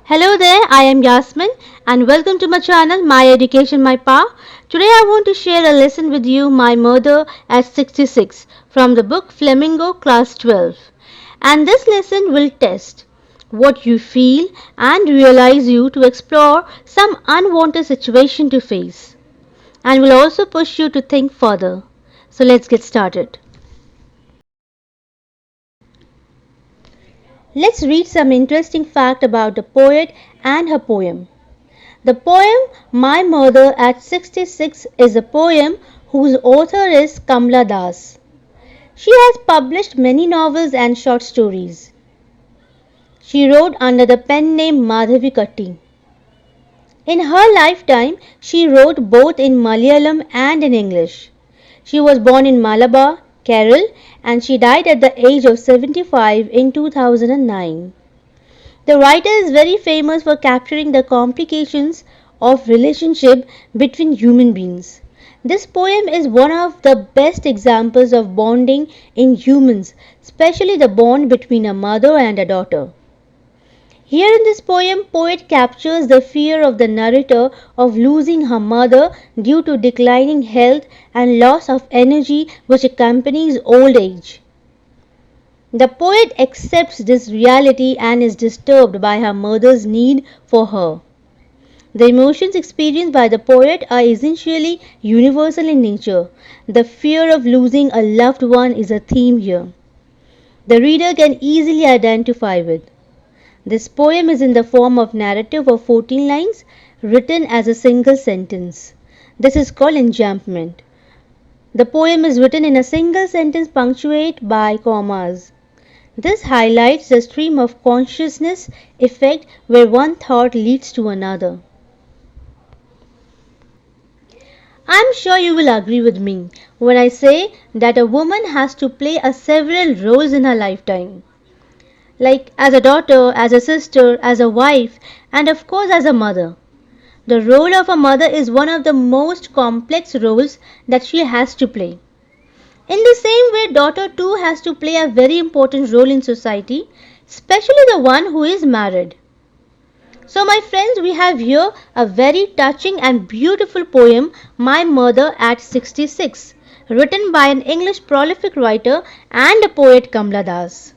Hello there, I am Yasmin and welcome to my channel My Education My Power. Today I want to share a lesson with you, My Mother at 66, from the book Flamingo Class 12. And this lesson will test what you feel and realize you to explore some unwanted situation to face, and will also push you to think further. So let's get started. Let's read some interesting fact about the poet and her poem. The poem My Mother at 66 is a poem whose author is Kamla Das. She has published many novels and short stories. She wrote under the pen name Madhavi Katti. In her lifetime, she wrote both in Malayalam and in English. She was born in Malabar, Kerala, and she died at the age of 75 in 2009. The writer is very famous for capturing the complications of relationship between human beings. This poem is one of the best examples of bonding in humans, especially the bond between a mother and a daughter. Here in this poem, poet captures the fear of the narrator of losing her mother due to declining health and loss of energy which accompanies old age. The poet accepts this reality and is disturbed by her mother's need for her. The emotions experienced by the poet are essentially universal in nature. The fear of losing a loved one is a theme here. The reader can easily identify with. This poem is in the form of narrative of 14 lines written as a single sentence. This is called enjambment. The poem is written in a single sentence punctuated by commas. This highlights the stream of consciousness effect where one thought leads to another. I am sure you will agree with me when I say that a woman has to play several roles in her lifetime, like as a daughter, as a sister, as a wife, and of course as a mother. The role of a mother is one of the most complex roles that she has to play. In the same way, daughter too has to play a very important role in society, especially the one who is married. So my friends, we have here a very touching and beautiful poem, My Mother at 66, written by an English prolific writer and a poet, Kamla Das.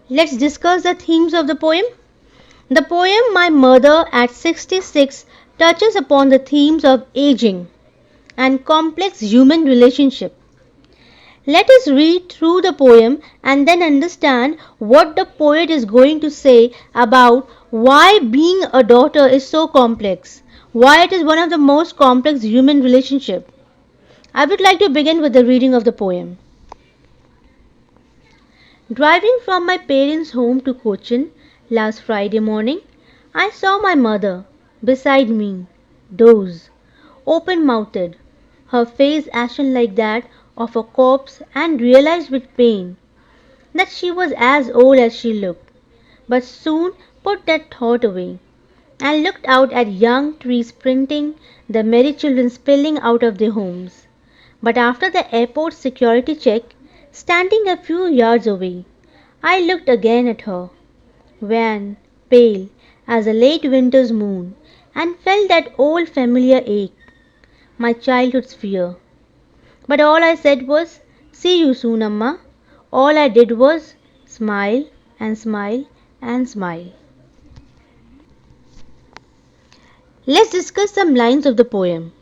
Let's discuss the themes of the poem. The poem My Mother at 66 touches upon the themes of aging and complex human relationship. Let us read through the poem and then understand what the poet is going to say about why being a daughter is so complex, why it is one of the most complex human relationship. I would like to begin with the reading of the poem. Driving from my parents' home to Cochin last Friday morning, I saw my mother beside me, doze, open-mouthed, her face ashen like that of a corpse, and realized with pain that she was as old as she looked, but soon put that thought away, and looked out at young trees sprinting, the merry children spilling out of their homes. But after the airport security check, standing a few yards away, I looked again at her, wan, pale as a late winter's moon, and felt that old familiar ache, my childhood's fear. But all I said was, "See you soon, Amma." All I did was smile and smile and smile. Let's discuss some lines of the poem.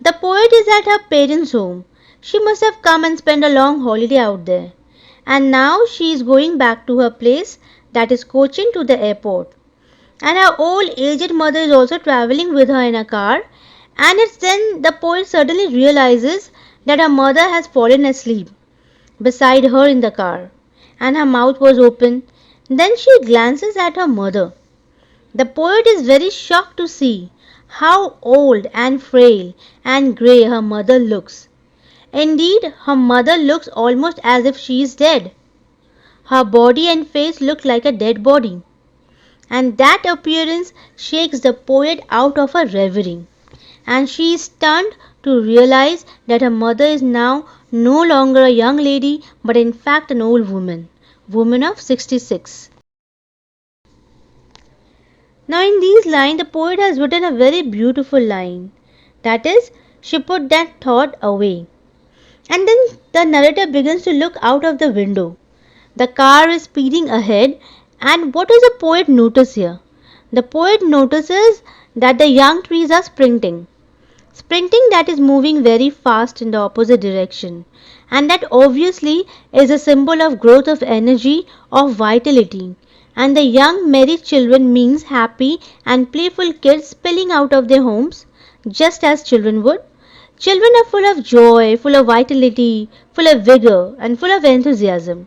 The poet is at her parents' home. She must have come and spent a long holiday out there. And now she is going back to her place, that is Cochin, to the airport. And her old aged mother is also travelling with her in a car. And it's then the poet suddenly realizes that her mother has fallen asleep beside her in the car, and her mouth was open. Then she glances at her mother. The poet is very shocked to see how old and frail and grey her mother looks. Indeed, her mother looks almost as if she is dead. Her body and face look like a dead body, and that appearance shakes the poet out of her reverie, and she is stunned to realize that her mother is now no longer a young lady but in fact an old woman of 66. Now, in these lines, the poet has written a very beautiful line. That is, she put that thought away. And then the narrator begins to look out of the window. The car is speeding ahead, and what does the poet notice here? The poet notices that the young trees are sprinting. Sprinting, that is moving very fast in the opposite direction. And that obviously is a symbol of growth of energy, of vitality. And the young merry children means happy and playful kids spilling out of their homes, just as children would. Children are full of joy, full of vitality, full of vigor, and full of enthusiasm.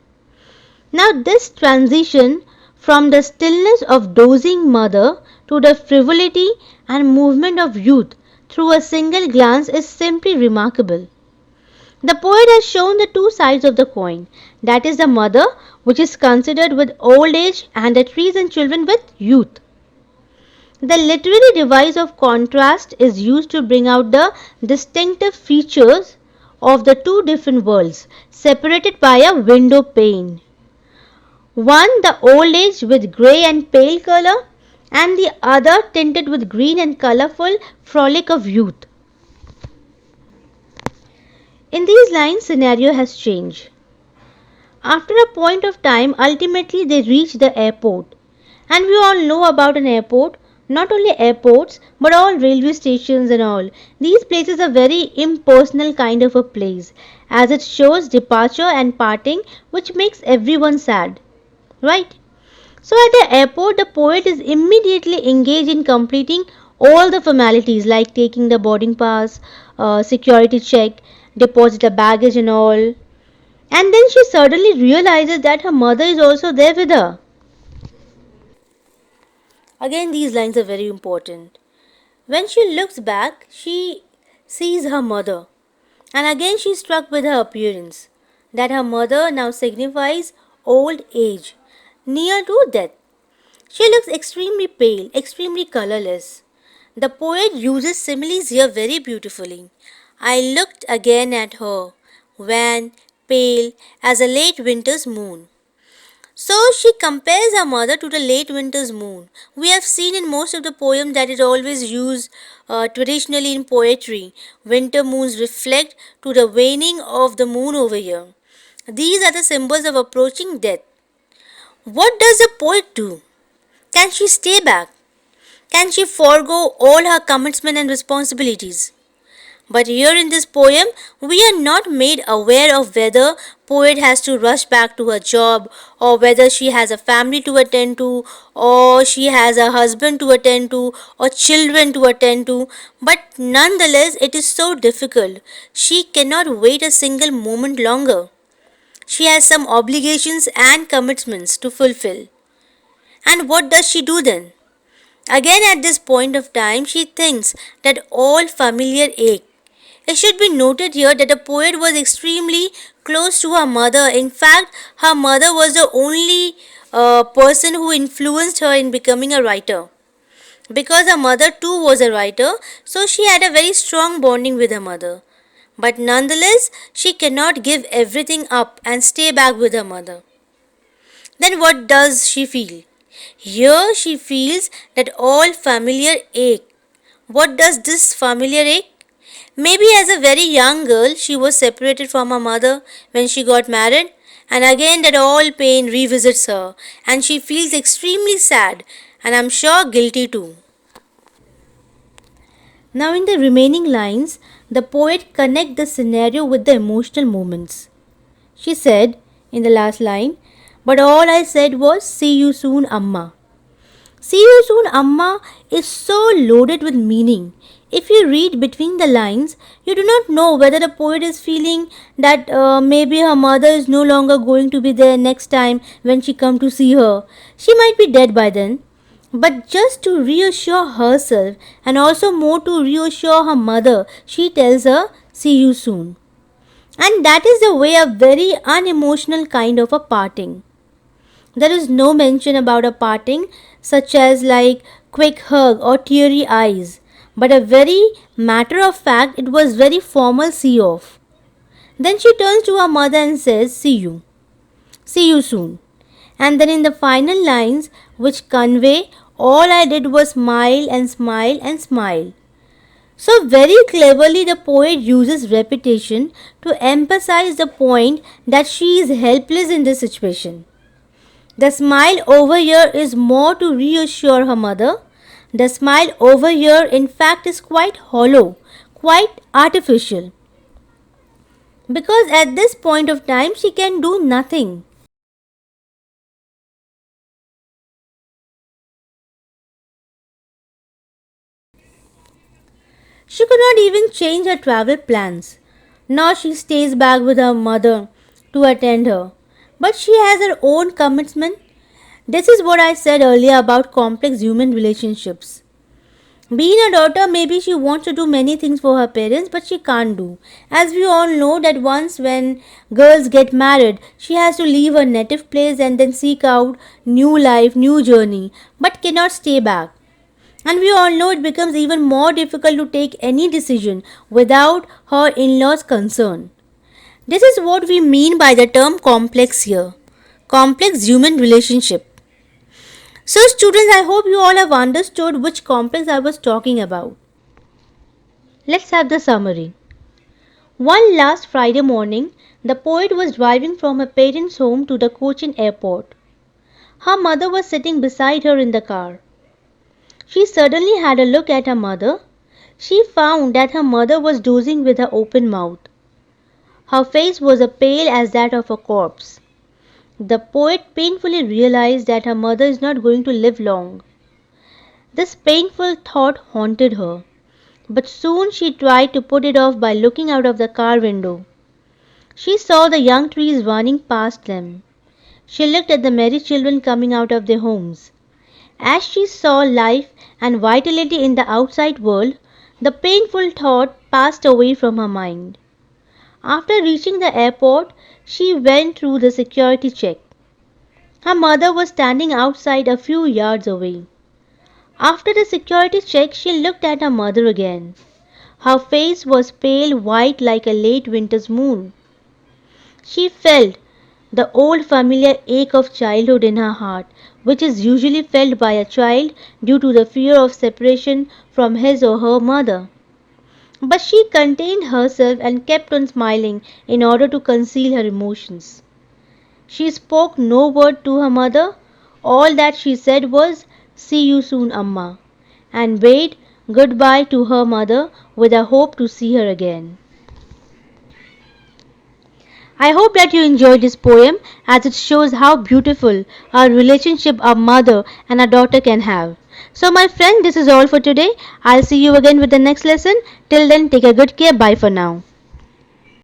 Now, this transition from the stillness of dozing mother to the frivolity and movement of youth through a single glance is simply remarkable. The poet has shown the two sides of the coin, that is, the mother, which is considered with old age, and the trees and children with youth. The literary device of contrast is used to bring out the distinctive features of the two different worlds, separated by a window pane. One, the old age with grey and pale color, and the other tinted with green and colorful frolic of youth. In these lines, scenario has changed. After a point of time, ultimately they reach the airport. And we all know about an airport, not only airports, but all railway stations and all. These places are very impersonal kind of a place, as it shows departure and parting, which makes everyone sad. Right? So at the airport, the poet is immediately engaged in completing all the formalities like taking the boarding pass, security check, deposit the baggage and all. And then she suddenly realizes that her mother is also there with her. Again, these lines are very important. When she looks back, she sees her mother. And again, she is struck with her appearance. That her mother now signifies old age, near to death. She looks extremely pale, extremely colorless. The poet uses similes here very beautifully. I looked again at her, wan, pale as a late winter's moon. So she compares her mother to the late winter's moon. We have seen in most of the poems that is always used traditionally in poetry. Winter moons reflect to the waning of the moon over here. These are the symbols of approaching death. What does the poet do? Can she stay back? Can she forego all her commitment and responsibilities? But here in this poem, we are not made aware of whether poet has to rush back to her job, or whether she has a family to attend to, or she has a husband to attend to, or children to attend to. But nonetheless, it is so difficult. She cannot wait a single moment longer. She has some obligations and commitments to fulfill. And what does she do then? Again, at this point of time, she thinks that all familiar ache. It should be noted here that the poet was extremely close to her mother. In fact, her mother was the only person who influenced her in becoming a writer. Because her mother too was a writer, so she had a very strong bonding with her mother. But nonetheless, she cannot give everything up and stay back with her mother. Then what does she feel? Here she feels that all familiar ache. What does this familiar ache? Maybe as a very young girl she was separated from her mother when she got married, and again that all pain revisits her and she feels extremely sad, and I'm sure guilty too. Now in the remaining lines, the poet connect the scenario with the emotional moments. She said in the last line, but all I said was, see you soon, Amma. See you soon, Amma is so loaded with meaning. If you read between the lines, you do not know whether the poet is feeling that maybe her mother is no longer going to be there next time when she come to see her. She might be dead by then. But just to reassure herself and also more to reassure her mother, she tells her, see you soon. And that is the way a very unemotional kind of a parting. There is no mention about a parting such as like quick hug or teary eyes, but a very matter of fact, it was very formal see off. Then she turns to her mother and says, see you soon. And then in the final lines, which convey All I did was smile and smile and smile. So, very cleverly, the poet uses repetition to emphasize the point that she is helpless in this situation. The smile over here is more to reassure her mother. The smile over here, in fact, is quite hollow, quite artificial. Because at this point of time, she can do nothing. She could not even change her travel plans. Now she stays back with her mother to attend her. But she has her own commitment. This is what I said earlier about complex human relationships. Being a daughter, maybe she wants to do many things for her parents, but she can't do. As we all know that once when girls get married, she has to leave her native place and then seek out new life, new journey, but cannot stay back. And we all know it becomes even more difficult to take any decision without her in-laws' concern. This is what we mean by the term complex here. Complex human relationship. So students, I hope you all have understood which complex I was talking about. Let's have the summary. One last Friday morning, the poet was driving from her parents' home to the Cochin airport. Her mother was sitting beside her in the car. She suddenly had a look at her mother. She found that her mother was dozing with her open mouth. Her face was as pale as that of a corpse. The poet painfully realized that her mother is not going to live long. This painful thought haunted her, but soon she tried to put it off by looking out of the car window. She saw the young trees running past them. She looked at the merry children coming out of their homes. As she saw life and vitality in the outside world, the painful thought passed away from her mind. After reaching the airport, she went through the security check. Her mother was standing outside a few yards away. After the security check, she looked at her mother again. Her face was pale white like a late winter's moon. She felt the old familiar ache of childhood in her heart, which is usually felt by a child due to the fear of separation from his or her mother. But she contained herself and kept on smiling in order to conceal her emotions. She spoke no word to her mother. All that she said was, "See you soon, Amma," and waved goodbye to her mother with a hope to see her again. I hope that you enjoyed this poem as it shows how beautiful a relationship a mother and a daughter can have. So my friend, this is all for today. I'll see you again with the next lesson. Till then, take a good care. Bye for now.